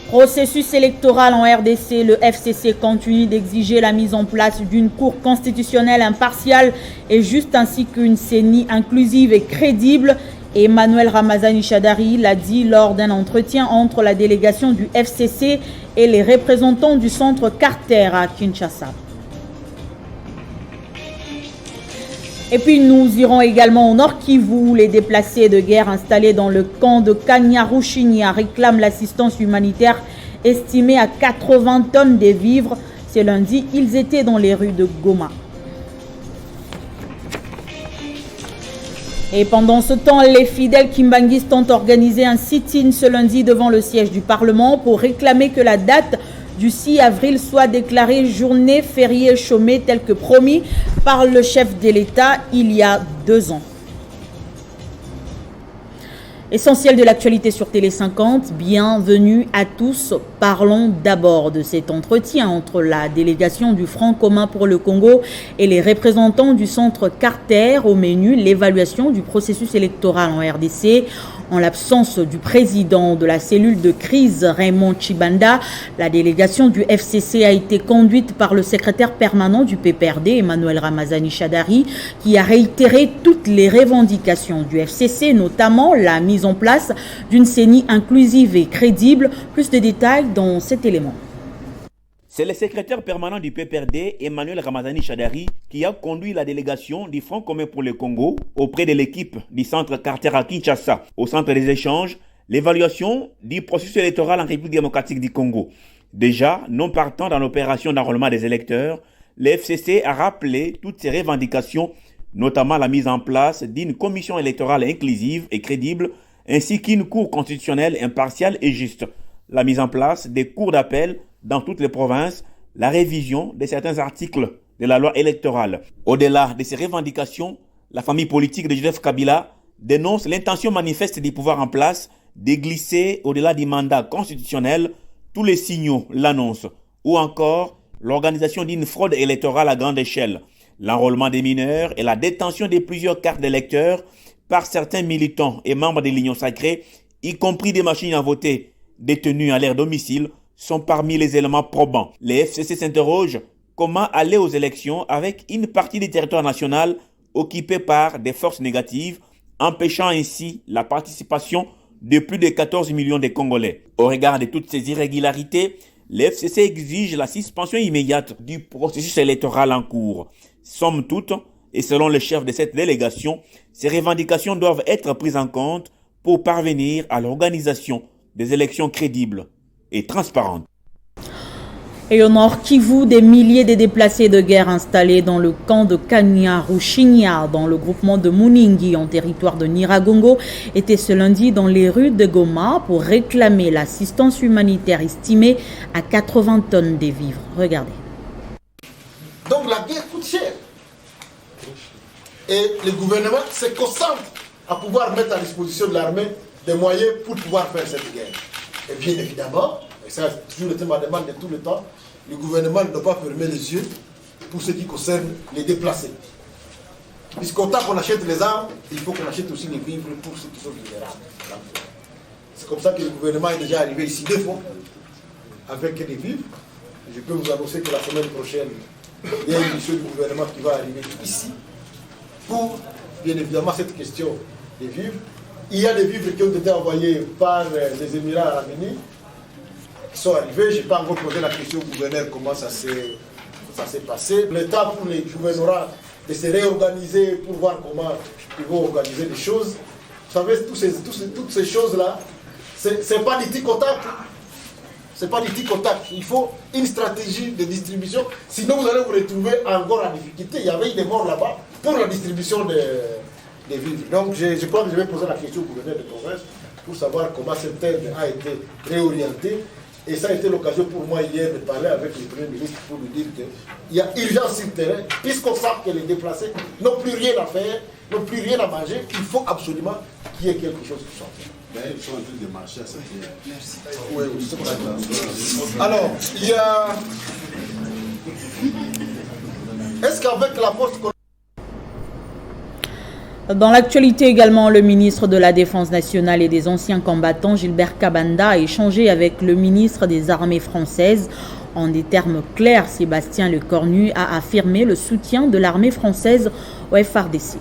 Processus électoral en RDC, le FCC continue d'exiger la mise en place d'une cour constitutionnelle impartiale et juste ainsi qu'une CENI inclusive et crédible. Emmanuel Ramazani Shadari l'a dit lors d'un entretien entre la délégation du FCC et les représentants du centre Carter à Kinshasa. Et puis nous irons également au Nord Kivu. Les déplacés de guerre installés dans le camp de Kanyaruchinia réclament l'assistance humanitaire estimée à 80 tonnes de vivres. Ce lundi, ils étaient dans les rues de Goma. Et pendant ce temps, les fidèles kimbanguistes ont organisé un sit-in ce lundi devant le siège du Parlement pour réclamer que la date du 6 avril soit déclarée journée fériée chômée telle que promis par le chef de l'État il y a 2 ans. Essentiel de l'actualité sur Télé 50, bienvenue à tous. Parlons d'abord de cet entretien entre la délégation du Front commun pour le Congo et les représentants du centre Carter. Au menu, l'évaluation du processus électoral en RDC. En l'absence du président de la cellule de crise, Raymond Chibanda, la délégation du FCC a été conduite par le secrétaire permanent du PPRD, Emmanuel Ramazani Shadari, qui a réitéré toutes les revendications du FCC, notamment la mise en place d'une CENI inclusive et crédible. Plus de détails dans cet élément. C'est le secrétaire permanent du PPRD, Emmanuel Ramazani Shadari, qui a conduit la délégation du Front commun pour le Congo auprès de l'équipe du centre Carter à Kinshasa. Au centre des échanges, l'évaluation du processus électoral en République démocratique du Congo. Déjà, non partant dans l'opération d'enrôlement des électeurs, le FCC a rappelé toutes ses revendications, notamment la mise en place d'une commission électorale inclusive et crédible, ainsi qu'une cour constitutionnelle impartiale et juste. La mise en place des cours d'appel dans toutes les provinces, la révision de certains articles de la loi électorale. Au-delà de ces revendications, la famille politique de Joseph Kabila dénonce l'intention manifeste du pouvoir en place de glisser au-delà du mandat constitutionnel. Tous les signaux l'annoncent. Ou encore l'organisation d'une fraude électorale à grande échelle, l'enrôlement des mineurs et la détention de plusieurs cartes d'électeurs par certains militants et membres de l'Union sacrée, y compris des machines à voter détenues à leur domicile, sont parmi les éléments probants. Les FCC s'interrogent comment aller aux élections avec une partie du territoire national occupée par des forces négatives, empêchant ainsi la participation de plus de 14 millions de Congolais. Au regard de toutes ces irrégularités, les FCC exigent la suspension immédiate du processus électoral en cours. Somme toute, et selon le chef de cette délégation, ces revendications doivent être prises en compte pour parvenir à l'organisation des élections crédibles et transparentes. Et au Nord Kivu, des milliers de déplacés de guerre installés dans le camp de Kanyaruchinia, dans le groupement de Muningi, en territoire de Nyiragongo, étaient ce lundi dans les rues de Goma pour réclamer l'assistance humanitaire estimée à 80 tonnes de vivres. Regardez. Donc la guerre coûte cher. Et le gouvernement se concentre à pouvoir mettre à disposition de l'armée des moyens pour pouvoir faire cette guerre. Et bien évidemment, et ça c'est toujours le thème à demande de tout le temps, le gouvernement ne doit pas fermer les yeux pour ce qui concerne les déplacés. Puisqu'au temps qu'on achète les armes, il faut qu'on achète aussi les vivres pour ceux qui sont vulnérables. C'est comme ça que le gouvernement est déjà arrivé ici 2 fois avec des vivres. Je peux vous annoncer que la semaine prochaine, il y a une mission du gouvernement qui va arriver ici pour, bien évidemment, cette question des vivres. Il y a des vivres qui ont été envoyés par les Émirats arabes unis, qui sont arrivés. Je n'ai pas encore posé la question au gouverneur comment ça s'est passé. Le temps pour les gouvernements de se réorganiser pour voir comment ils vont organiser les choses. Vous savez, toutes ces choses-là, ce n'est pas du tic-au-tac. C'est pas du tic-au-tac. Il faut une stratégie de distribution. Sinon, vous allez vous retrouver encore en difficulté. Il y avait des morts là-bas pour la distribution des vivres. Donc, je crois que je vais poser la question au gouverneur de province pour savoir comment cette aide a été réorientée. Et ça a été l'occasion pour moi hier de parler avec le Premier ministre pour lui dire qu'il y a urgence sur le terrain, puisqu'on sait que les déplacés n'ont plus rien à faire, n'ont plus rien à manger. Il faut absolument qu'il y ait quelque chose qui soit fait. Ils sont en train de marcher à cette heure. Merci. Oui, c'est vrai. Alors, il y a Est-ce qu'avec la force... Dans l'actualité également, le ministre de la Défense nationale et des anciens combattants, Gilbert Kabanda, a échangé avec le ministre des Armées françaises. En des termes clairs, Sébastien Lecornu a affirmé le soutien de l'armée française au FARDC.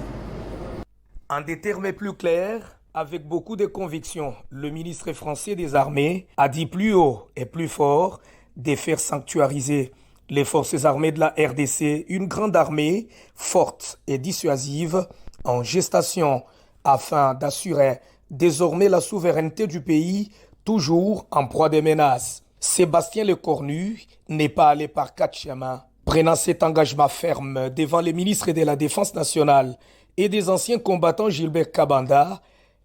En des termes plus clairs, avec beaucoup de conviction, le ministre français des Armées a dit plus haut et plus fort de faire sanctuariser les forces armées de la RDC, une grande armée forte et dissuasive en gestation afin d'assurer désormais la souveraineté du pays, toujours en proie des menaces. Sébastien Lecornu n'est pas allé par quatre chemins. Prenant cet engagement ferme devant les ministres de la Défense nationale et des anciens combattants Gilbert Kabanda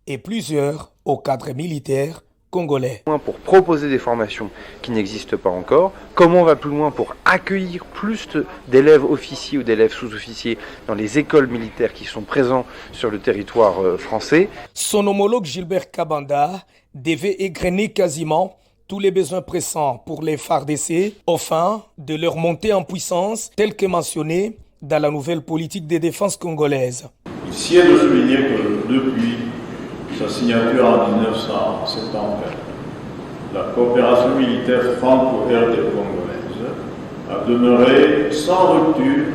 et plusieurs hauts cadres militaires congolais. Pour proposer des formations qui n'existent pas encore, comment on va plus loin pour accueillir plus d'élèves officiers ou d'élèves sous-officiers dans les écoles militaires qui sont présents sur le territoire français. Son homologue Gilbert Kabanda devait égrener quasiment tous les besoins pressants pour les FARDC, afin de leur monter en puissance, tel que mentionné dans la nouvelle politique de défense congolaise. Ici est de souligner que depuis sa signature en 1971, la coopération militaire franco-RD congolaise a demeuré sans rupture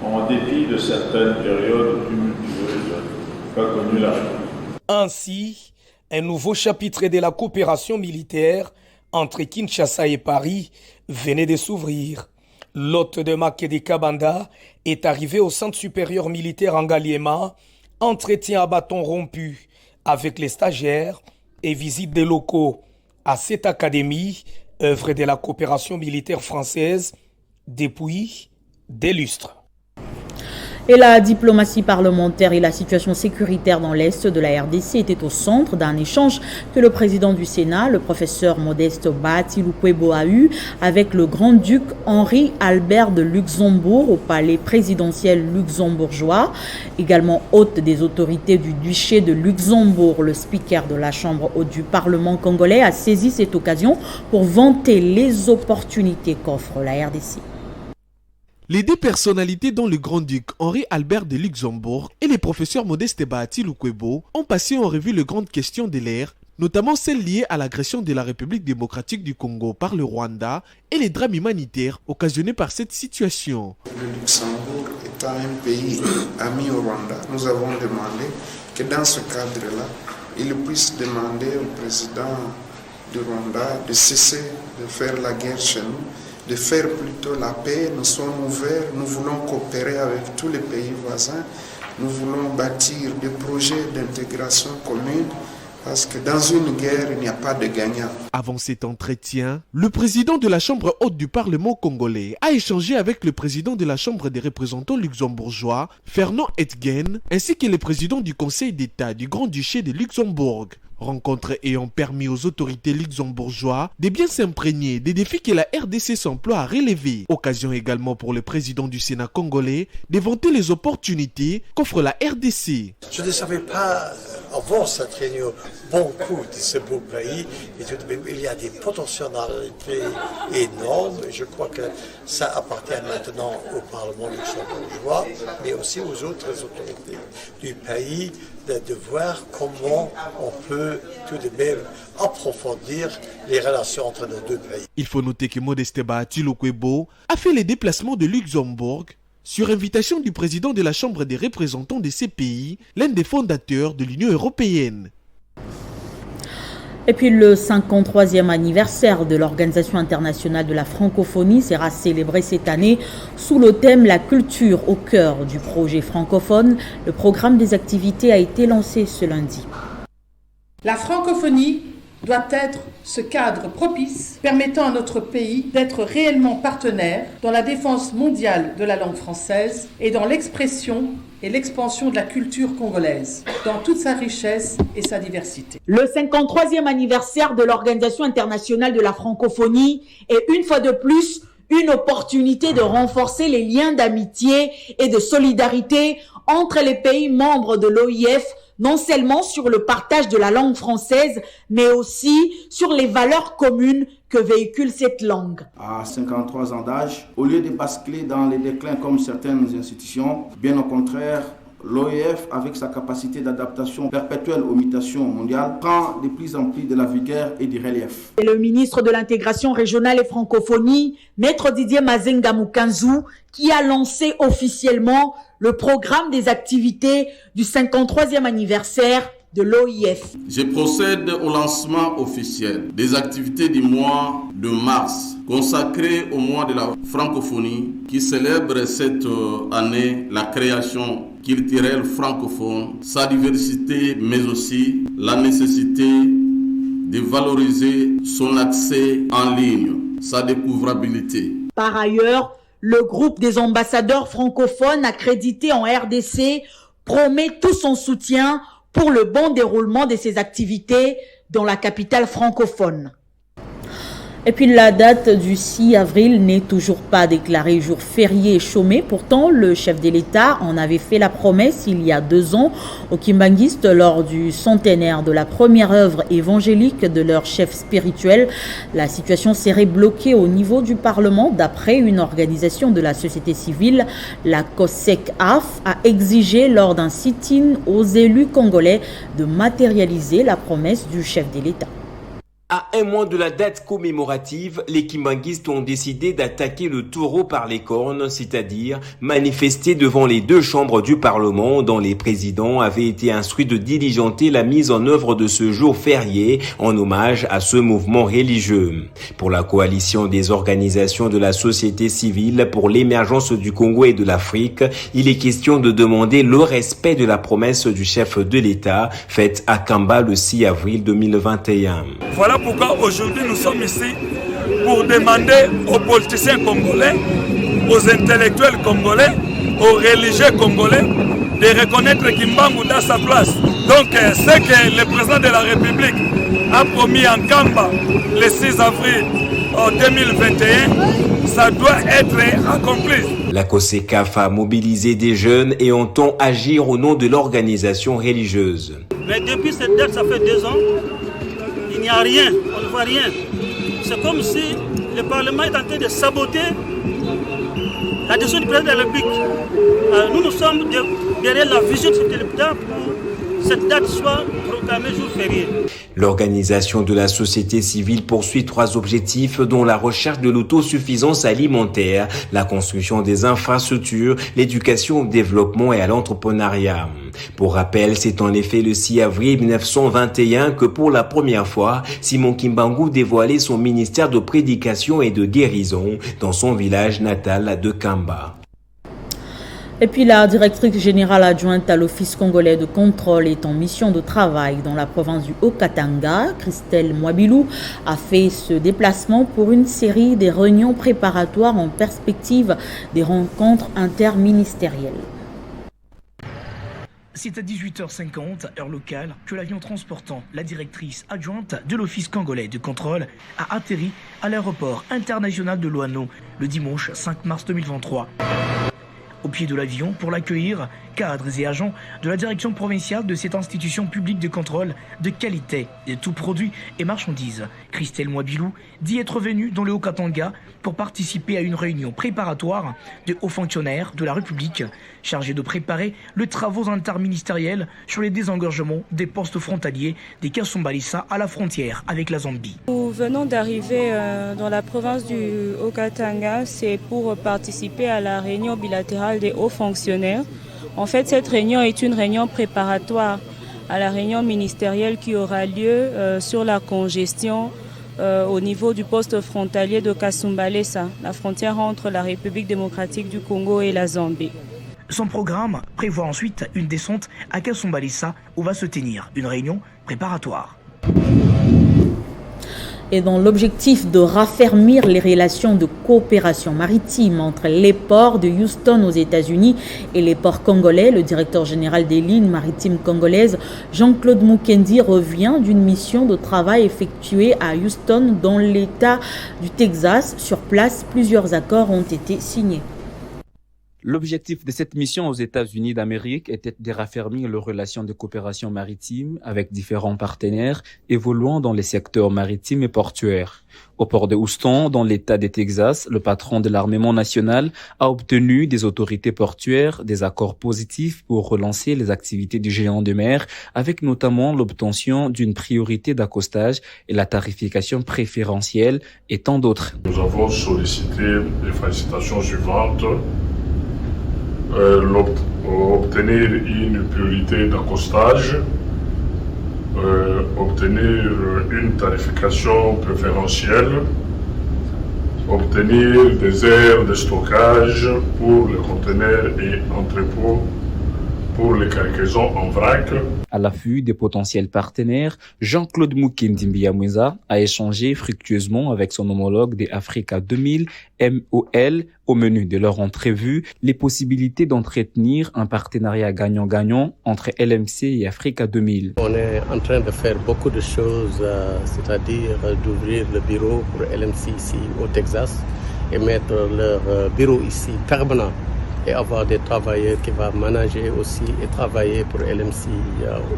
en dépit de certaines périodes tumultueuses qu'a connues la République. Ainsi, un nouveau chapitre de la coopération militaire entre Kinshasa et Paris venait de s'ouvrir. L'hôte de Makedi Kabanda est arrivé au centre supérieur militaire en Ngaliema, entretien à bâton rompu avec les stagiaires et visite des locaux à cette académie, œuvre de la coopération militaire française depuis des lustres. Et la diplomatie parlementaire et la situation sécuritaire dans l'Est de la RDC étaient au centre d'un échange que le président du Sénat, le professeur Modeste Bahati Lukwebo, a eu avec le grand-duc Henri Albert de Luxembourg au palais présidentiel luxembourgeois. Également hôte des autorités du duché de Luxembourg, le speaker de la Chambre haute du Parlement congolais a saisi cette occasion pour vanter les opportunités qu'offre la RDC. Les deux personnalités dont le grand-duc Henri Albert de Luxembourg et le professeur Modeste Bahati Lukwebo ont passé en revue les grandes questions de l'ère, notamment celles liées à l'agression de la République démocratique du Congo par le Rwanda et les drames humanitaires occasionnés par cette situation. Le Luxembourg étant un pays ami au Rwanda, nous avons demandé que dans ce cadre-là, il puisse demander au président du Rwanda de cesser de faire la guerre chez nous, de faire plutôt la paix. Nous sommes ouverts, nous voulons coopérer avec tous les pays voisins, nous voulons bâtir des projets d'intégration commune, parce que dans une guerre, il n'y a pas de gagnant. Avant cet entretien, le président de la Chambre haute du Parlement congolais a échangé avec le président de la Chambre des représentants luxembourgeois, Fernand Hetgen, ainsi que le président du Conseil d'État du Grand-Duché de Luxembourg. Rencontre ayant permis aux autorités luxembourgeoises de bien s'imprégner des défis que la RDC s'emploie à relever. Occasion également pour le président du Sénat congolais de vanter les opportunités qu'offre la RDC. Je ne savais pas avant cette réunion beaucoup de ce beau pays. Et tout de même, il y a des potentialités énormes. Je crois que ça appartient maintenant au Parlement luxembourgeois, mais aussi aux autres autorités du pays de voir comment on peut tout de même approfondir les relations entre nos deux pays. Il faut noter que Modeste Bahati Lukwebo a fait les déplacements de Luxembourg sur invitation du président de la Chambre des représentants de ces pays, l'un des fondateurs de l'Union européenne. Et puis le 53e anniversaire de l'Organisation internationale de la francophonie sera célébré cette année sous le thème « La culture au cœur du projet francophone ». Le programme des activités a été lancé ce lundi. La francophonie doit être ce cadre propice permettant à notre pays d'être réellement partenaire dans la défense mondiale de la langue française et dans l'expression et l'expansion de la culture congolaise, dans toute sa richesse et sa diversité. Le 53e anniversaire de l'Organisation internationale de la francophonie est une fois de plus une opportunité de renforcer les liens d'amitié et de solidarité entre les pays membres de l'OIF, non seulement sur le partage de la langue française, mais aussi sur les valeurs communes que véhicule cette langue. À 53 ans d'âge, au lieu de basculer dans les déclins comme certaines institutions, bien au contraire, l'OIF, avec sa capacité d'adaptation perpétuelle aux mutations mondiales, prend de plus en plus de la vigueur et du relief. C'est le ministre de l'Intégration régionale et francophonie, Maître Didier Mazenga Mukanzu, qui a lancé officiellement le programme des activités du 53e anniversaire de l'OIF. Je procède au lancement officiel des activités du mois de mars, consacré au mois de la francophonie, qui célèbre cette année la création culturelle francophone, sa diversité, mais aussi la nécessité de valoriser son accès en ligne, sa découvrabilité. Par ailleurs, le groupe des ambassadeurs francophones accrédités en RDC promet tout son soutien pour le bon déroulement de ces activités dans la capitale francophone. Et puis la date du 6 avril n'est toujours pas déclarée jour férié et chômé. Pourtant, le chef de l'État en avait fait la promesse il y a 2 ans aux Kimbanguistes lors du centenaire de la première œuvre évangélique de leur chef spirituel. La situation serait bloquée au niveau du Parlement d'après une organisation de la société civile. La COSEC-AF a exigé lors d'un sit-in aux élus congolais de matérialiser la promesse du chef de l'État. À un mois de la date commémorative, les Kimbanguistes ont décidé d'attaquer le taureau par les cornes, c'est-à-dire manifester devant les 2 chambres du Parlement dont les présidents avaient été instruits de diligenter la mise en œuvre de ce jour férié en hommage à ce mouvement religieux. Pour la coalition des organisations de la société civile pour l'émergence du Congo et de l'Afrique, il est question de demander le respect de la promesse du chef de l'État faite à Kamba le 6 avril 2021. Voilà pourquoi aujourd'hui nous sommes ici pour demander aux politiciens congolais, aux intellectuels congolais, aux religieux congolais de reconnaître Kimbangu dans sa place. Donc ce que le président de la République a promis en Kamba le 6 avril 2021, ça doit être accompli. La COSECAF a mobilisé des jeunes et entend agir au nom de l'organisation religieuse. Mais depuis cette date, ça fait 2 ans. Il n'y a rien, on ne voit rien. C'est comme si le Parlement est en train de saboter la décision du président de la République. Nous sommes derrière la vision de cet électeur pour que cette date soit proclamée jour férié. L'organisation de la société civile poursuit 3 objectifs dont la recherche de l'autosuffisance alimentaire, la construction des infrastructures, l'éducation au développement et à l'entrepreneuriat. Pour rappel, c'est en effet le 6 avril 1921 que pour la première fois, Simon Kimbangu dévoilait son ministère de prédication et de guérison dans son village natal de Kamba. Et puis la directrice générale adjointe à l'Office congolais de contrôle est en mission de travail dans la province du Haut-Katanga. Christelle Mwabilou a fait ce déplacement pour une série de réunions préparatoires en perspective des rencontres interministérielles. C'est à 18h50, heure locale, que l'avion transportant la directrice adjointe de l'Office congolais de contrôle a atterri à l'aéroport international de Loano le dimanche 5 mars 2023. Au pied de l'avion, pour l'accueillir, cadres et agents de la direction provinciale de cette institution publique de contrôle de qualité de tout produit et marchandises. Christelle Mwabilou dit être venue dans le Haut-Katanga pour participer à une réunion préparatoire de hauts fonctionnaires de la République chargés de préparer les travaux interministériels sur les désengorgements des postes frontaliers des Kasumbalissa à la frontière avec la Zambie. Nous venons d'arriver dans la province du Haut-Katanga, c'est pour participer à la réunion bilatérale des hauts fonctionnaires. En fait, cette réunion est une réunion préparatoire à la réunion ministérielle qui aura lieu sur la congestion au niveau du poste frontalier de Kasumbalessa, la frontière entre la République démocratique du Congo et la Zambie. Son programme prévoit ensuite une descente à Kasumbalessa où va se tenir une réunion préparatoire. Et dans l'objectif de raffermir les relations de coopération maritime entre les ports de Houston aux États-Unis et les ports congolais, le directeur général des lignes maritimes congolaises, Jean-Claude Mukendi, revient d'une mission de travail effectuée à Houston dans l'État du Texas. Sur place, plusieurs accords ont été signés. L'objectif de cette mission aux États-Unis d'Amérique était de raffermir les relations de coopération maritime avec différents partenaires évoluant dans les secteurs maritimes et portuaires. Au port de Houston, dans l'État du Texas, le patron de l'armement national a obtenu des autorités portuaires des accords positifs pour relancer les activités du géant de mer, avec notamment l'obtention d'une priorité d'accostage et la tarification préférentielle et tant d'autres. Nous avons sollicité les félicitations suivantes. Obtenir une priorité d'accostage, obtenir une tarification préférentielle, obtenir des aires de stockage pour les conteneurs et entrepôts pour les cargaisons en vrac. À l'affût des potentiels partenaires, Jean-Claude Mukindi-Mbiamwiza a échangé fructueusement avec son homologue des Africa 2000, MOL, au menu de leur entrevue, les possibilités d'entretenir un partenariat gagnant-gagnant entre LMC et Africa 2000. On est en train de faire beaucoup de choses, c'est-à-dire d'ouvrir le bureau pour LMC ici au Texas et mettre leur bureau ici permanent et avoir des travailleurs qui vont manager aussi et travailler pour LMC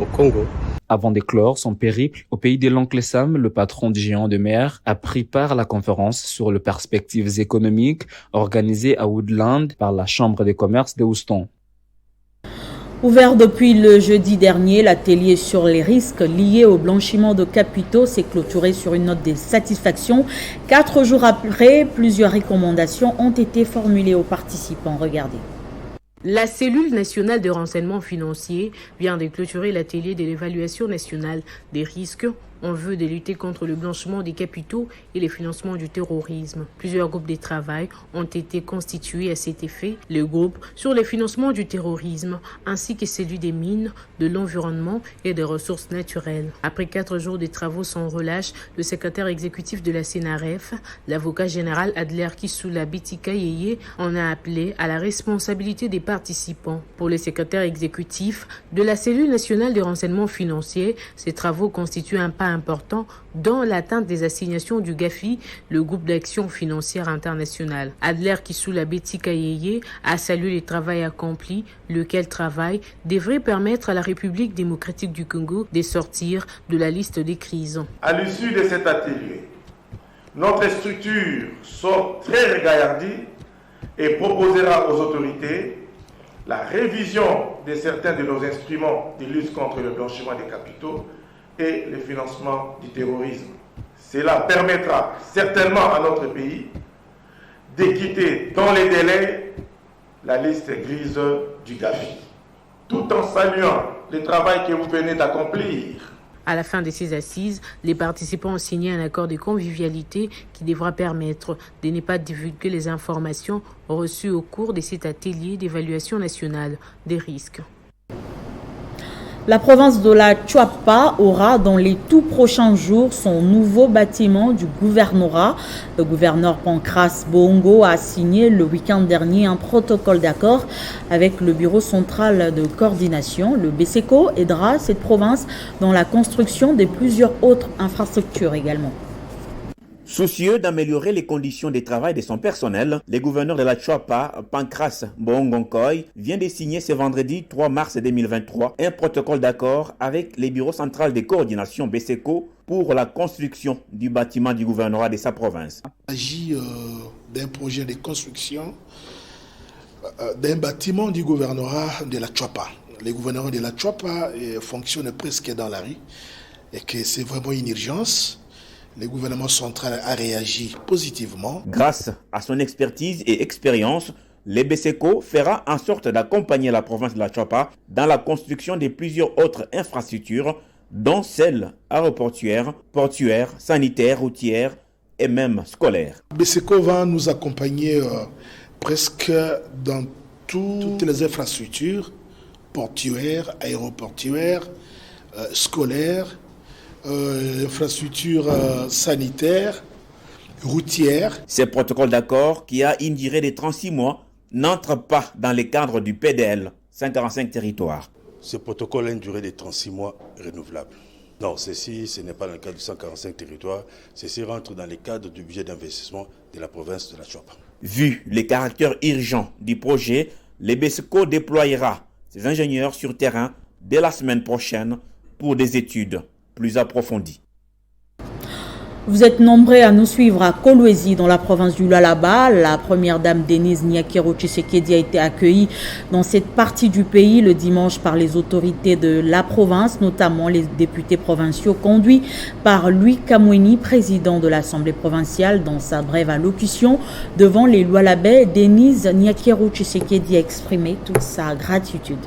au Congo. Avant d'éclore son périple au pays de l'oncle Sam, le patron du géant de mer a pris part à la conférence sur les perspectives économiques organisée à Woodland par la Chambre de commerce de Houston. Ouvert depuis le jeudi dernier, l'atelier sur les risques liés au blanchiment de capitaux s'est clôturé sur une note de satisfaction. 4 jours après, plusieurs recommandations ont été formulées aux participants. Regardez. La cellule nationale de renseignement financier vient de clôturer l'atelier de l'évaluation nationale des risques en vue de lutter contre le blanchiment des capitaux et le financement du terrorisme. Plusieurs groupes de travail ont été constitués à cet effet. Le groupe sur le financement du terrorisme ainsi que celui des mines, de l'environnement et des ressources naturelles. Après 4 jours de travaux sans relâche, le secrétaire exécutif de la CNRF, l'avocat général Adler Kisula Bitika Yeye, en a appelé à la responsabilité des participants. Pour le secrétaire exécutif de la cellule nationale de renseignement financier, ces travaux constituent un pas important dans l'atteinte des assignations du GAFI, le groupe d'action financière international. Adler Kisula Bitika Yeye a salué le travail accompli, lequel travail devrait permettre à la République démocratique du Congo de sortir de la liste des crises. À l'issue de cet atelier, notre structure sort très regardée et proposera aux autorités la révision de certains de nos instruments de lutte contre le blanchiment des capitaux et le financement du terrorisme. Cela permettra certainement à notre pays de quitter dans les délais la liste grise du GAFI, tout en saluant le travail que vous venez d'accomplir. À la fin de ces assises, les participants ont signé un accord de convivialité qui devra permettre de ne pas divulguer les informations reçues au cours de cet atelier d'évaluation nationale des risques. La province de la Chuapa aura dans les tout prochains jours son nouveau bâtiment du gouvernorat. Le gouverneur Pancras Bongo a signé le week-end dernier un protocole d'accord avec le bureau central de coordination. Le BCECO aidera cette province dans la construction de plusieurs autres infrastructures également. Soucieux d'améliorer les conditions de travail de son personnel, le gouverneur de la Chuapa, Pancras Bongonkoy, vient de signer ce vendredi 3 mars 2023 un protocole d'accord avec les bureaux centrales de coordination BCECO pour la construction du bâtiment du gouvernorat de sa province. Il s'agit d'un projet de construction d'un bâtiment du gouvernorat de la Chuapa. Le gouvernorat de la Chuapa fonctionne presque dans la rue et que c'est vraiment une urgence. Le gouvernement central a réagi positivement. Grâce à son expertise et expérience, le BCECO fera en sorte d'accompagner la province de la Chuapa dans la construction de plusieurs autres infrastructures, dont celles aéroportuaires, portuaires, sanitaires, routières et même scolaires. BCECO va nous accompagner presque dans toutes les infrastructures portuaires, aéroportuaires, scolaires, infrastructures sanitaires, routières. Ce protocole d'accord, qui a une durée de 36 mois, n'entre pas dans le cadre du PDL, 145 territoires. Ce protocole a une durée de 36 mois renouvelable. Non, ce n'est pas dans le cadre du 145 territoires, ceci rentre dans le cadre du budget d'investissement de la province de la Chuapa. Vu le caractère urgent du projet, le BESCO déployera ses ingénieurs sur terrain dès la semaine prochaine pour des études plus approfondies. Vous êtes nombreux à nous suivre à Kolwezi, dans la province du Lualaba. La première dame Denise Nyakero Tshisekedi a été accueillie dans cette partie du pays le dimanche par les autorités de la province, notamment les députés provinciaux conduits par Louis Kamweni, président de l'Assemblée provinciale. Dans sa brève allocution devant les Lualabais, Denise Nyakero Tshisekedi a exprimé toute sa gratitude.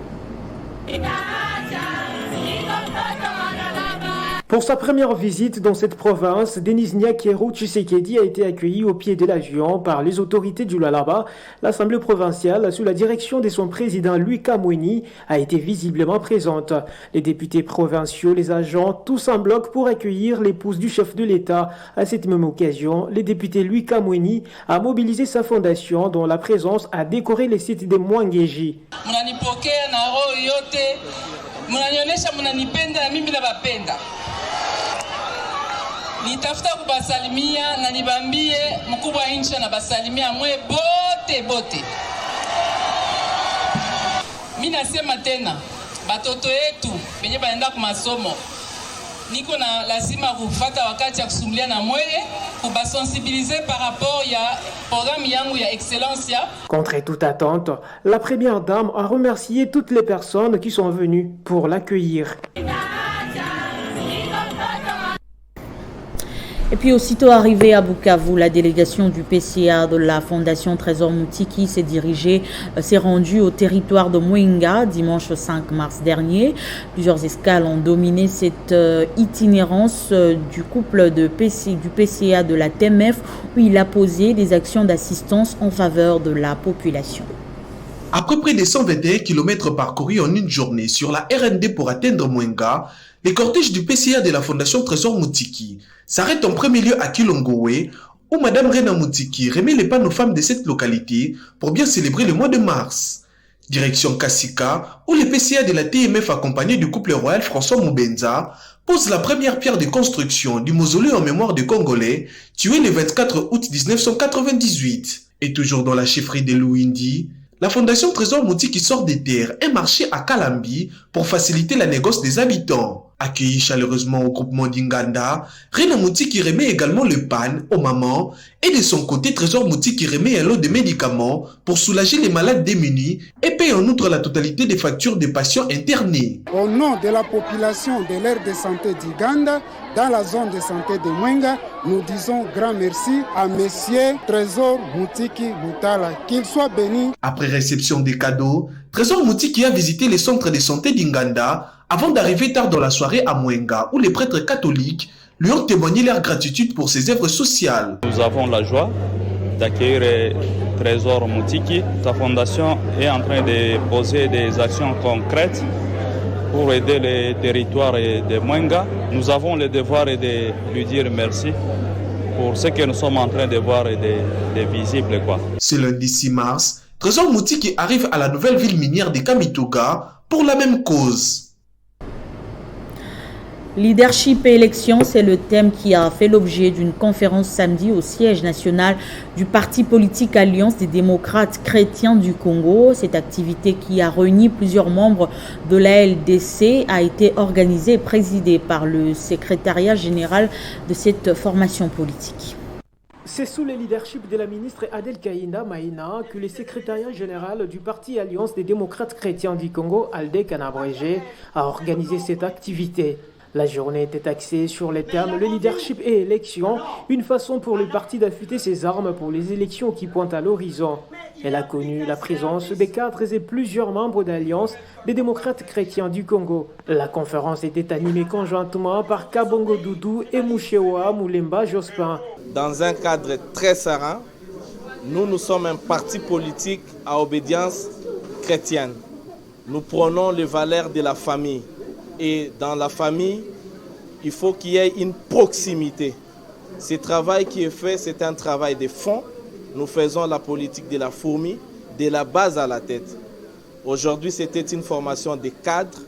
Pour sa première visite dans cette province, Denise Nyakero Tshisekedi a été accueilli au pied de l'avion par les autorités du Lualaba. L'Assemblée provinciale, sous la direction de son président Louis Kamweni, a été visiblement présente. Les députés provinciaux, les agents, tous en bloc pour accueillir l'épouse du chef de l'État. À cette même occasion, le député Louis Kamweni a mobilisé sa fondation dont la présence a décoré les sites de Mwangeji. Nitafuta kubasalimia na nibambie mkubwa wa nchi na basalimia mwe bote. Mimi nasema tena batoto yetu benye baenda ku masomo niko na lazima kufuata wakati ya kusumulia na mweye kubasensibiliser par rapport ya programme yangu ya excellence ya. Contre toute attente, la première dame a remercié toutes les personnes qui sont venues pour l'accueillir. Et puis aussitôt arrivée à Bukavu, la délégation du PCA de la Fondation Trésor Moutiki s'est rendue au territoire de Mwenga dimanche 5 mars dernier. Plusieurs escales ont dominé cette itinérance du couple du PCA de la TMF où il a posé des actions d'assistance en faveur de la population. Après près de 121 km parcourus en une journée sur la RN2 pour atteindre Mwenga, les cortèges du PCA de la Fondation Trésor Moutiki s'arrêtent en premier lieu à Kilongowe, où Madame Rena Moutiki remet les pannes aux femmes de cette localité pour bien célébrer le mois de mars. Direction Kassika, où le PCA de la TMF accompagné du couple royal François Moubenza pose la première pierre de construction du mausolée en mémoire des Congolais tués le 24 août 1998. Et toujours dans la chefferie de Louindi, la Fondation Trésor Moutiki sort des terres un marché à Kalambi pour faciliter la négoce des habitants. Accueilli chaleureusement au groupement d'Inganda, Rena Moutiki remet également le pan aux mamans et de son côté Trésor Moutiki remet un lot de médicaments pour soulager les malades démunis et paye en outre la totalité des factures des patients internés. Au nom de la population de l'aire de santé d'Inganda, dans la zone de santé de Mwenga, nous disons grand merci à Monsieur Trésor Moutiki Moutala, qu'il soit béni. Après réception des cadeaux, Trésor Moutiki a visité les centres de santé d'Inganda avant d'arriver tard dans la soirée à Mwenga, où les prêtres catholiques lui ont témoigné leur gratitude pour ses œuvres sociales. Nous avons la joie d'accueillir Trésor Moutiki. Sa fondation est en train de poser des actions concrètes pour aider les territoires de Mwenga. Nous avons le devoir de lui dire merci pour ce que nous sommes en train de voir et de visible. Ce lundi 6 mars, Trésor Moutiki arrive à la nouvelle ville minière de Kamituga pour la même cause. Leadership et élection, c'est le thème qui a fait l'objet d'une conférence samedi au siège national du parti politique Alliance des démocrates chrétiens du Congo. Cette activité qui a réuni plusieurs membres de la LDC a été organisée et présidée par le secrétariat général de cette formation politique. C'est sous le leadership de la ministre Adel Kaïna Maïna que le secrétariat général du parti Alliance des démocrates chrétiens du Congo, ALDEC en abrégé, a organisé cette activité. La journée était axée sur les termes le leadership et élection, une façon pour le parti d'affûter ses armes pour les élections qui pointent à l'horizon. Elle a connu la présence des cadres et plusieurs membres d'Alliance des démocrates chrétiens du Congo. La conférence était animée conjointement par Kabongo Doudou et Mouchewa Moulemba Jospin. Dans un cadre très serein, nous sommes un parti politique à obédience chrétienne. Nous prenons les valeurs de la famille. Et dans la famille, il faut qu'il y ait une proximité. Ce travail qui est fait, c'est un travail de fond. Nous faisons la politique de la fourmi, de la base à la tête. Aujourd'hui, c'était une formation des cadres,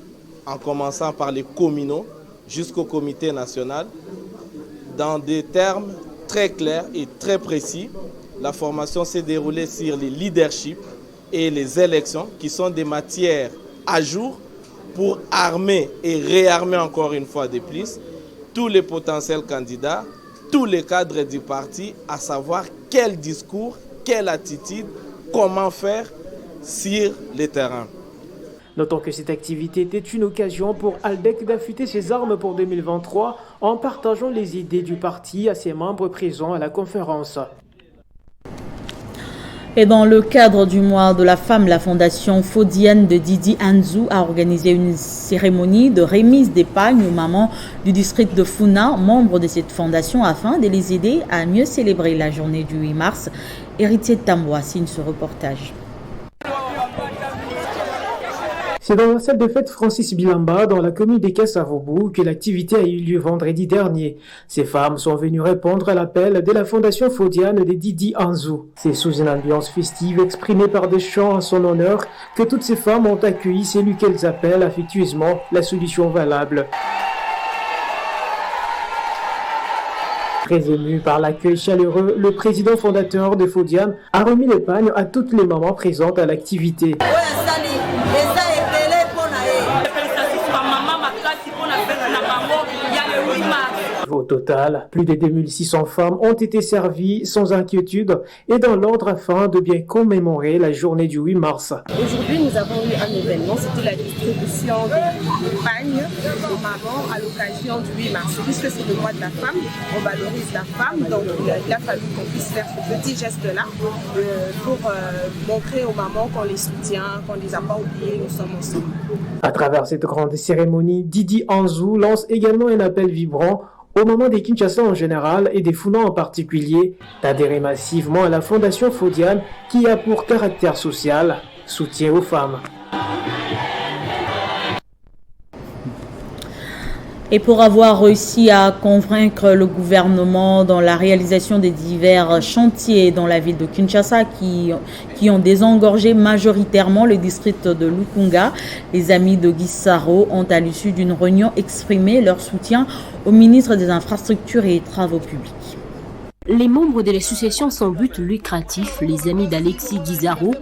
en commençant par les communaux jusqu'au comité national. Dans des termes très clairs et très précis, la formation s'est déroulée sur le leadership et les élections, qui sont des matières à jour pour armer et réarmer encore une fois de plus tous les potentiels candidats, tous les cadres du parti, à savoir quel discours, quelle attitude, comment faire sur le terrain. Notons que cette activité était une occasion pour ALDEC d'affûter ses armes pour 2023 en partageant les idées du parti à ses membres présents à la conférence. Et dans le cadre du mois de la femme, la fondation Fodiane de Didi Anzou a organisé une cérémonie de remise d'épargne aux mamans du district de Funa, membres de cette fondation, afin de les aider à mieux célébrer la journée du 8 mars. Héritier de Tamboa signe ce reportage. C'est dans la salle de fête Francis Bilamba, dans la commune des Kassavoubou, que l'activité a eu lieu vendredi dernier. Ces femmes sont venues répondre à l'appel de la fondation Fodiane de Didi Anzou. C'est sous une ambiance festive exprimée par des chants en son honneur que toutes ces femmes ont accueilli celui qu'elles appellent affectueusement la solution valable. Très ému par l'accueil chaleureux, le président fondateur de Fodiane a remis l'épargne à toutes les mamans présentes à l'activité. Au total, plus de 2600 femmes ont été servies sans inquiétude et dans l'ordre afin de bien commémorer la journée du 8 mars. Aujourd'hui, nous avons eu un événement, c'était la distribution des pagnes aux mamans à l'occasion du 8 mars. Puisque c'est le mois de la femme, on valorise la femme, donc il a fallu qu'on puisse faire ce petit geste-là pour montrer aux mamans qu'on les soutient, qu'on ne les a pas oubliées, nous sommes ensemble. À travers cette grande cérémonie, Didi Anzou lance également un appel vibrant aux mamans des Kinshasa en général et des Funa en particulier, d'adhérer massivement à la fondation Fodiane qui a pour caractère social soutien aux femmes. Et pour avoir réussi à convaincre le gouvernement dans la réalisation des divers chantiers dans la ville de Kinshasa qui ont désengorgé majoritairement le district de Lukunga, les amis de Gisaro ont à l'issue d'une réunion exprimé leur soutien au ministre des Infrastructures et des Travaux publics. Les membres de l'association sans but lucratif, les amis d'Alexis Gisaro,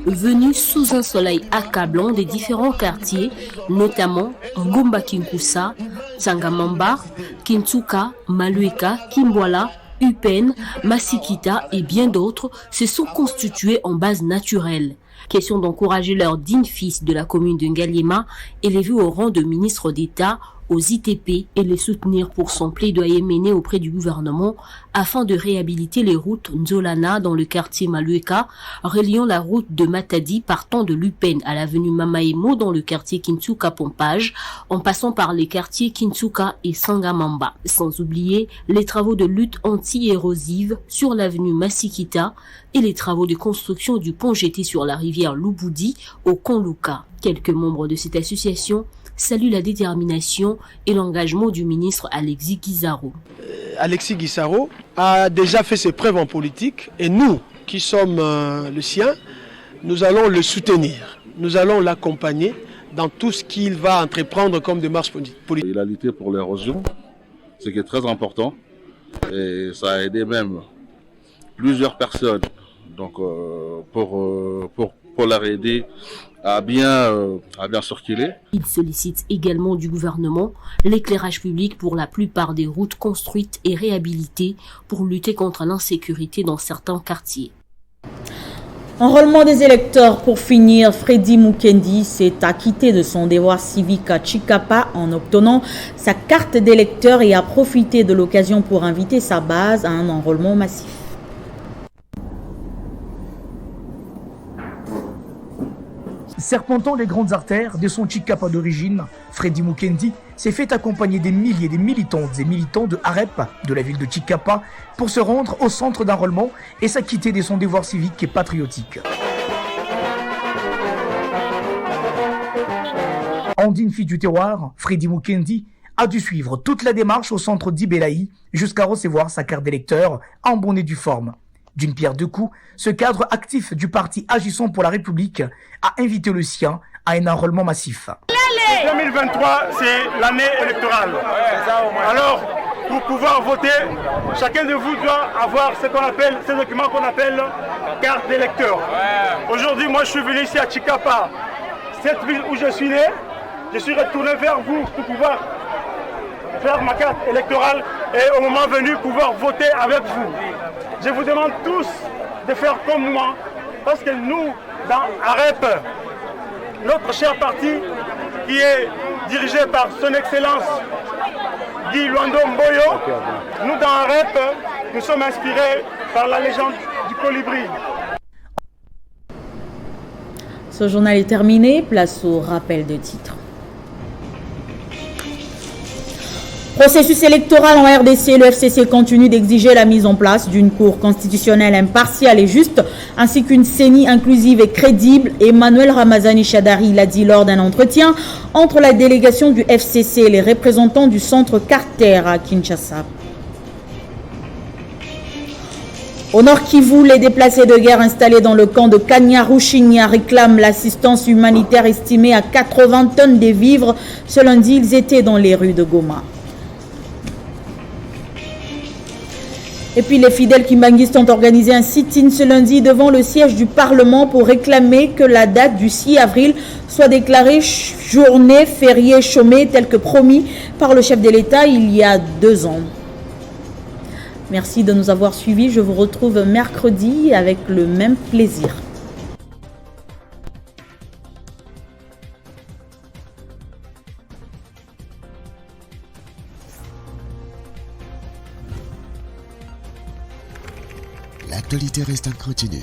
venus sous un soleil accablant des différents quartiers, notamment Ngomba Kinkusa, Sangamamba, Kintsuka, Malueka, Kimbwala, Upen, Masikita et bien d'autres, se sont constitués en base naturelle. Question d'encourager leur digne fils de la commune de Ngaliema, élevé au rang de ministre d'État aux ITP, et les soutenir pour son plaidoyer mené auprès du gouvernement afin de réhabiliter les routes Nzolana dans le quartier Malueka, reliant la route de Matadi partant de Lupen à l'avenue Mamaemo dans le quartier Kintsuka-Pompage, en passant par les quartiers Kintsuka et Sangamamba. Sans oublier les travaux de lutte anti-érosive sur l'avenue Masikita et les travaux de construction du pont jeté sur la rivière Lubudi au Konluka. Quelques membres de cette association saluent la détermination et l'engagement du ministre Alexis Gisaro. Alexis Gisaro a déjà fait ses preuves en politique et nous, qui sommes le sien, nous allons le soutenir. Nous allons l'accompagner dans tout ce qu'il va entreprendre comme démarche politique. Il a lutté pour l'érosion, ce qui est très important, et ça a aidé même plusieurs personnes donc, pour leur aider à bien circuler. Il sollicite également du gouvernement l'éclairage public pour la plupart des routes construites et réhabilitées pour lutter contre l'insécurité dans certains quartiers. Enrôlement des électeurs pour finir, Freddy Mukendi s'est acquitté de son devoir civique à Chikapa en obtenant sa carte d'électeur et a profité de l'occasion pour inviter sa base à un enrôlement massif. Serpentant les grandes artères de son Chikapa d'origine, Freddy Mukendi s'est fait accompagner des milliers de militantes et militants de AREP, de la ville de Chikapa, pour se rendre au centre d'enrôlement et s'acquitter de son devoir civique et patriotique. Andine, fille du terroir, Freddy Mukendi a dû suivre toute la démarche au centre d'Ibelaï jusqu'à recevoir sa carte d'électeur en bonne et due forme. D'une pierre deux coups, ce cadre actif du parti Agissons pour la République a invité le sien à un enrôlement massif. 2023, c'est l'année électorale. Alors, pour pouvoir voter, chacun de vous doit avoir ce document qu'on appelle carte d'électeur. Aujourd'hui, moi, je suis venu ici à Chikapa, cette ville où je suis né. Je suis retourné vers vous pour pouvoir faire ma carte électorale et au moment venu pouvoir voter avec vous. Je vous demande tous de faire comme moi parce que nous, dans AREP, notre cher parti qui est dirigé par son Excellence Guy Luando Mboyo, nous dans AREP, nous sommes inspirés par la légende du colibri. Ce journal est terminé, place au rappel de titres. Processus électoral en RDC, le FCC continue d'exiger la mise en place d'une cour constitutionnelle impartiale et juste, ainsi qu'une CENI inclusive et crédible. Emmanuel Ramazani Shadari l'a dit lors d'un entretien entre la délégation du FCC et les représentants du centre Carter à Kinshasa. Au Nord Kivu, les déplacés de guerre installés dans le camp de Kanyaruchinya réclament l'assistance humanitaire estimée à 80 tonnes de vivres. Ce lundi, ils étaient dans les rues de Goma. Et puis les fidèles kimbanguistes ont organisé un sit-in ce lundi devant le siège du Parlement pour réclamer que la date du 6 avril soit déclarée journée fériée chômée telle que promis par le chef de l'État il y a 2 ans. Merci de nous avoir suivis. Je vous retrouve mercredi avec le même plaisir. L'actualité reste incontinue.